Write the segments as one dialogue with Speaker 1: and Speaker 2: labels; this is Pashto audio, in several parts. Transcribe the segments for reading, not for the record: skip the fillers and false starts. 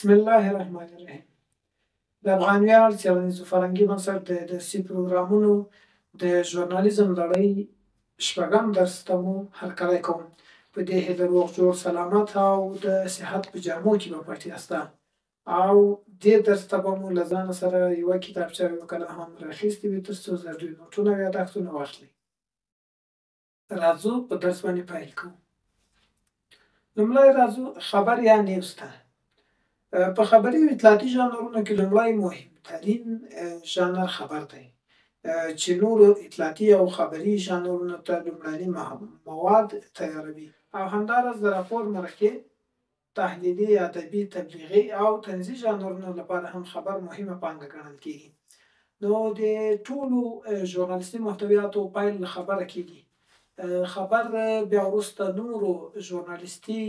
Speaker 1: بسم الله الرحمن الرحیم. د افغان ویاړ څیړنیزو فرهنګي بنسټ د درسي پروګرامونو د ژورنالیزم لړۍ شپږم درس ته مو هرکلی کوم. په دې هیله روغ جوړ سلامت او د صحت په جامو کې به پټ یاسته. او دې درس ته به مو له ځانه سره یوه کتابچه او یو قلم هم راخیستي وي تر څو ضروري نوټونه او یادښتونه واخلئ. راځو په درس باندې پیل کوو. لومړی راځو خبر یا نیوز ته. په خبري او اطلاعاتي ژانرونو کې لومړی مهمترین ژانر خبر دی، چې نورو اطلاعاتي او خبري ژانرونو ته لومړني مواد تیاروي. او همداراز د راپور، مرکې، تحلیلي، ادبي، تبلیغي او طنزي ژانرونو لپاره هم خبر مهمه پانګه ګڼل کېږي. نو د ټولو ژورنالیستي محتویاتو پیل له خبره کېږي. خبر بیا وروسته نورو ژورنالیستي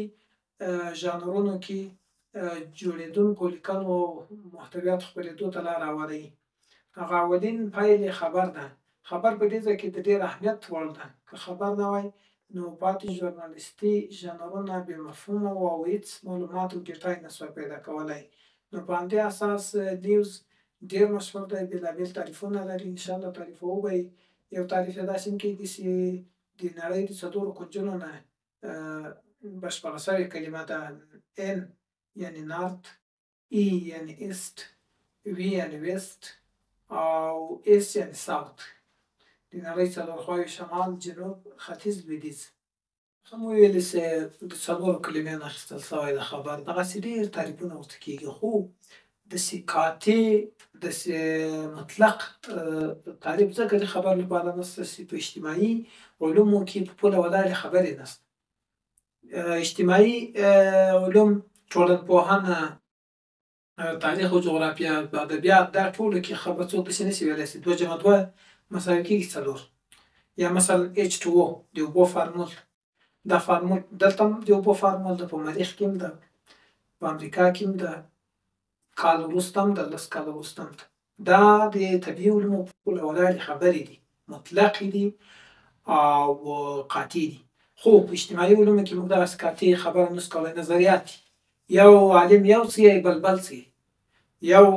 Speaker 1: ژانرونو کې جوړېدونکو لیکنو او محتویاتو خپرېدو ته لاره هواروي. هغه اولین پیل یې خبر ده. خبر په دې ځای کې د ډېر اهمیت وړ ده. که خبر نه وای نو پاتې ژورنالیستي ژانرونه بې مفهومه وو او هېڅ معلومات او ډېټا یې نه سوای پیدا کولی. نو په همدې اساس نیوز ډېر مشهور دی، بېلابېل تعریفونه لري. انشاءالله تعریفوو به یې. یو تعریف یې داسې هم کېږي چې د نړۍ د څلورو کونجونو نه بشپړه شوې کلمه ده. ان یعنی نارت، ای یعنی ایست، وی یعنی ویست او ایس یعنی ساوت. د نړۍ څلور خواوې شمال، جنوب، ختیځ، لویدیځ. هم وویلې چې د څلورو کلمې نه اخیستل شوی د خبر. دغسې ډېر تعریفونه ورته کېږي، خو داسې قاطع، داسې مطلق تعریف ځکه د خبر لپاره نشته چې په اجتماعي علومو کې په پوله ولاړې خبرې نشته. اجتماعي علوم، ټولنپوهنه، تاریخ او جغرافیه، ادبیات، دا ټولو کې خبر څوک داسې نشي ویلی چې 2 + 2 مساوي کېږي 4. یا مثلا H2O د اوبو فارمول. دا فارمول دلته هم د اوبو فارمول ده، په مریخ کې هم ده، په امریکا کې هم ده، کال وروسته هم ده، 10 کاله وروسته هم ده. دا د طبیعي علومو په پوله ولاړې خبرې دي، مطلقې دي او قاطع دي. خو په اجتماعي علومو کې موږ دغسې قاطع خبره نشو کولی. نظریات دي، یو عالم یو څه یایي بل بل څه یایي. یو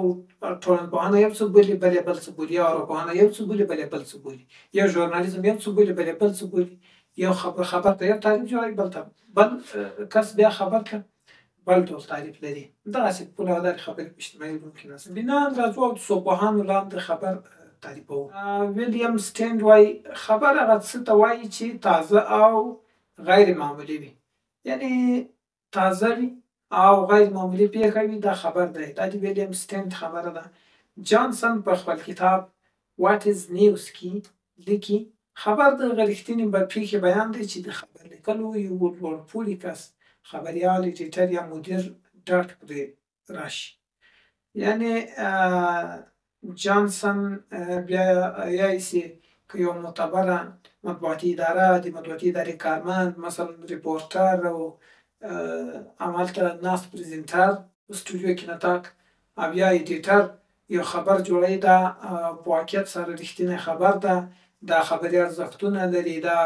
Speaker 1: ټولنپوهنه یو څه بولي بل یې بل څه بولي. یو ارواپوهنه یو څه بولي بل یې بل څه بولي. یو ژورنالیزم یو څه بولي بل یې بل څه بولي. یو خبر ته یو تعریف جوړوي، بل کس بیا خبر ته بل ډول تعریف لري. دغسې په پوله ولاړې خبرې په اجتماعي علومو کې نشته. بنا راځو او د څوپوهانو لاندې خبر تعریفوو. ویلیام سټینډ وایي خبر هغه څه ته وایي چې تازه او غیر معمولي وي. یعنې تازه وي او غیر معمولي پېښه وي، دا خبر دی. دا د ویلیام سټینډ خبره ده. جانسن په خپل کتاب What is News کې لیکي خبر د هغه رښتینې پېښې بیان دی چې د خبر لیکلو یو لوړپوړي کس، خبریال، ایډیټر یا مدیر ډاډ پرې راشي. یعنې جانسن بیا یایي چې که یو معتبره مطبوعاتي اداره، د مطبوعاتي ادارې کارمند، مثلا ریپورټر او همالته ناست پرزنټر په سټوډیو کې نطاق او یا ایډیټر یو خبر جوړوي، دا په واقعیت سره رښتینی خبر ده. دا خبري ارزښتونه لري، دا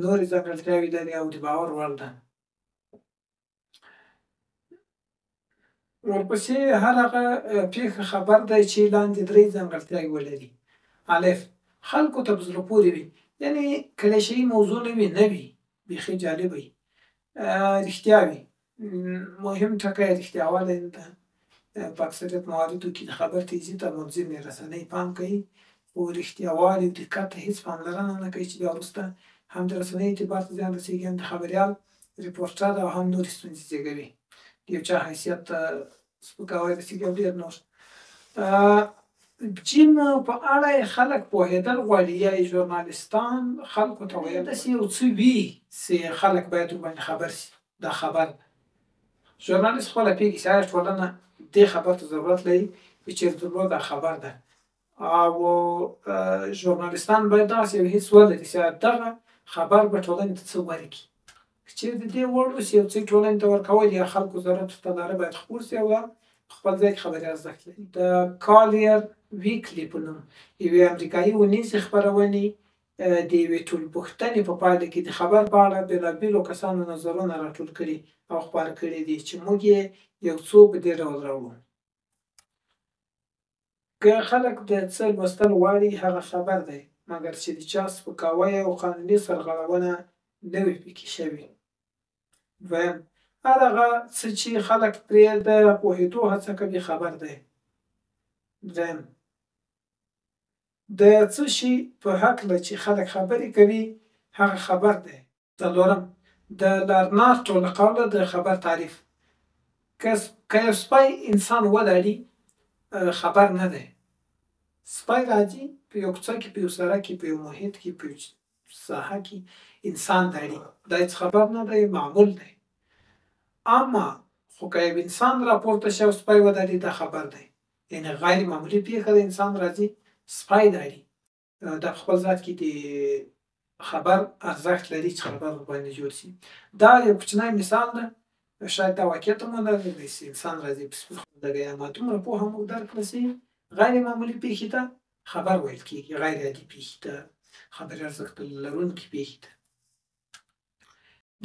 Speaker 1: نورې ځانګړتیاوې لري او د باور وړ ده. ورپسې هر هغه پېښه خبر دی چې لاندې 3 ځانګړتیاوې ولري. الف: خلکو ته په زړه پورې وي. یعنې کلیشه‌ایي موضوع نه وي، نه وي، بیخي جالبه وي. رښتیا وي. مهم ټکی رښتیاوالی ده. په اکثریت مواردو کې د خبر تیزي ته منظمې رسنۍ پام کوي، خو رښتیاوالي او دقت ته هېڅ پاملرنه نه کوي چې بیا وروسته هم د رسنۍ اعتبار ته زیان رسېږي، هم د خبریال، ریپورټر او هم نورې ستونزې زېږوي. د یو چا حیثیت ته سپکاوی رسېږي او ډېر نور. جیم په اړه یې خلک پوهېدل غواړي، یا یې ژورنالیستان خلکو ته ویل داسې یو څه وي چې خلک باید ورباندې خبر شي. دا خبر ده. ژورنالیست خپله پوهېږي چې آیا ټولنه دې خبر ته ضرورت لري، که چېرته درلود دا خبر ده. او ژورنالیستان باید دغسې یو حس ولري چې دغه خبر به ټولنې ته څه ورکړي. که چېرې د دې وړ وي چې یو څه ټولنې ته ورکول یا خلکو ضرورت ورته لاره باید خپور شي او خپل ځای کې خبري ارزښت لري. د کالیر ویکلي په نوم یوې امریکایي اونیزې خپرونې د یوې ټولپوښتنې په پایله کې د خبر په اړه بېلابېلو کسانو نظرونه راټول کړي او خپاره کړي دي چې موږ یې یو څو په دې ډول راوړو. که خلک د څه لوستل غواړي هغه خبر دی، مګر چې د چا سپکاوی او قانوني سرغړونه نه وي پکې شوې. دویم: هر هغه څه چې خلک پرې د پوهېدو هڅه کوي خبر دی. دریم: د څه شي په هکله چې خلک خبرې کوي هغه خبر دی. څلورم: د لارنارټ له قوله د خبر تعریف: که یو سپی انسان وداړي خبر نه دی. سپی راځي په یو کوڅه کې، په یو سړک کې، په یو محیط کې، په یو ساحه کې انسان داړي، دا هېڅ خبر نه دی، معمول دی. اما خو که یو انسان راپورته شي او سپی ودرېد دا خبر دی، یعنې غیر معمولي پېښه ده، انسان راځي سپی داړي، دا په خپل ذات کې د خبر ارزښت لري چې خبر ورباندې جوړ شي. دا یو کوچنی مثال ده، شاید دا واقعیت هم ونه لري چې انسان راځي په سپي خودږي، اما دومره پوهه موږ درکړه چې غیر معمولي پېښې ته خبر ویل کېږي، غیر عادي پېښې ته، خبري ارزښت لرونکې پېښې ته.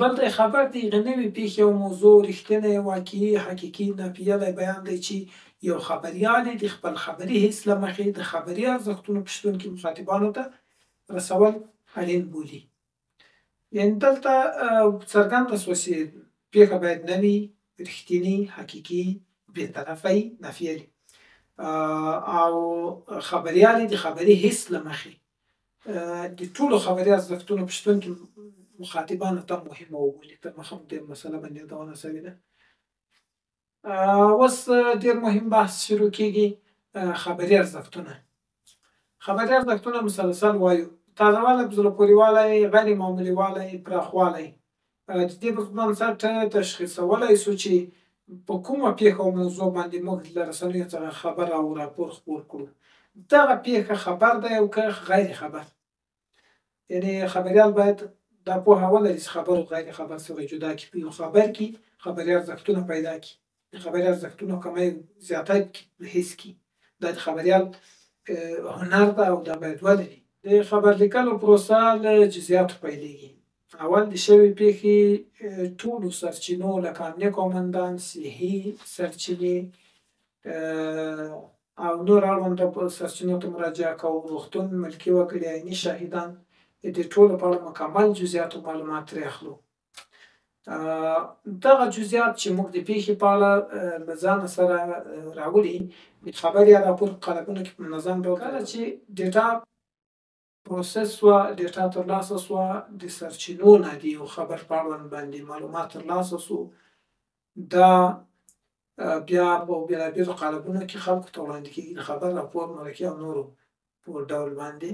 Speaker 1: بل دی خبر د یوې نوې پېښې او موضوع رښتینی، واقعي، حقیقي، ناپېیلی بیان دی چې یو خبریال یې د خپل خبري حس له مخې د خبري ارزښتونو په شتون کې مخاطبانو ته رسول اړین بولي. یعنې دلته څرګنده شوه چې پېښه باید نوې، رښتینې، حقیقي، بېطرفه وي، نافیه وي، او خبریال یې د خبري حس له مخې د ټولو خبري ارزښتونو په شتون کې مخاطبانو ته مهمه وبولي. تر مخه مو دې مسله باندې یادونه شوې ده. اوس ډېر مهم بحث شروع کېږي، خبري ارزښتونه. خبري ارزښتونه مسلسل وایو: تازهوالی، په زړه پورې والی، غیر معمولي والی، پراخوالی. د دې په بنسټ تشخیصولی شو چې په کومه پېښه او موضوع باندې موږ له رسنیو څخه خبر او راپور خپور کړو. دغه پېښه خبر دی او که غیر خبر. یعنې خبریال باید دا پوهه ولري چې خبر او غیر خبر څخه جدا کړي. په یو خبر کې خبري ارزښتونه پیدا کړي، د خبري ارزښتونو کمی زیاتی پکې حس کړي. دا د خبریال هنر ده او دا باید ولري. د خبر لیکلو پروسه له جزئیاتو پیلېږي. اول د شوې پېښې ټولو سرچینو لکه امنیه قومندان، صحي سرچینې او نور اړونده سرچینو ته مراجعه کوو، روغتون، ملکي وګړي، عیني شاهدان، د دې ټولو په اړه مکمل جزئیات او معلومات ترې اخلو. دغه جزئیات چې موږ د پېښې په اړه له ځانه سره راوړي د خبر یا راپور په قالبونو کې په منظم ډول، کله چې ډېټا پروسس شوه، ډېټا ترلاسه شوه، د سرچینو نه د یو خبر په اړوند باندې معلومات ترلاسه شو، دا بیا په بېلابېلو قالبونو کې خلکو ته وړاندې کېږي، د خبر، راپور، مرکې او نورو په ډول باندې.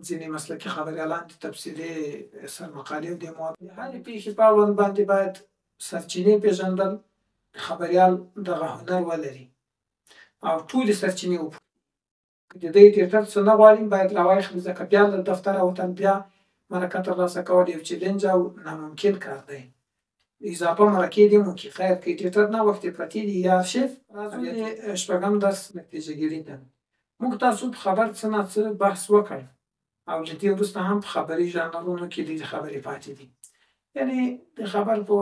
Speaker 1: ځینې مسلکي خبریالان د تفصیلي سرمقالې او د هرې پېښې په اړوند باندې باید سرچینې پېژندل، خبریال دغه هنر ولري او ټولې سرچینې وپوهېږي. که د دې ډېټا څه نه غواړي باید راواخلي، ځکه بیا له دفتره وتل، بیا مرکه ترلاسه کول یو چلنج او ناممکن کار دی. اضافه مرکې دې مو کې خیر، که ډېټا نه وختې پرتې دي یا ارشیف. راځو د شپږم درس نتیجه ګیري ته. موږ تاسو په خبر څه نه څه بحث وکړ او له دې وروسته هم په خبري ژانرونو کې ډېرې خبرې پاتې دي. یعنې د خبر په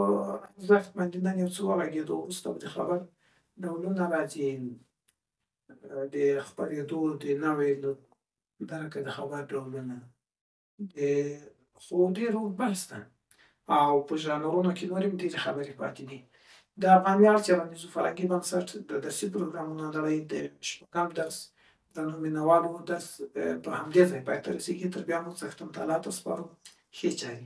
Speaker 1: ارزښت باندې نن یو څه وغږېدو، وروسته به د خبر ډولونه راځي، د خپرېدو د نوې درکه د خبر ډولونه، خو ډېر اوږد بحث ده او په ژانرونو کې نورې هم ډېرې خبرې پاتې دي. د افغان ویاړ څېړنیزو فرهنګي بنسټ د درسي پروګرامونو لړۍ د شپږم درس د مینوالو درس په همدې ځای پای ته رسېږي. تر بیا مو څښتن تعالی ته سپارو. ښې چارې.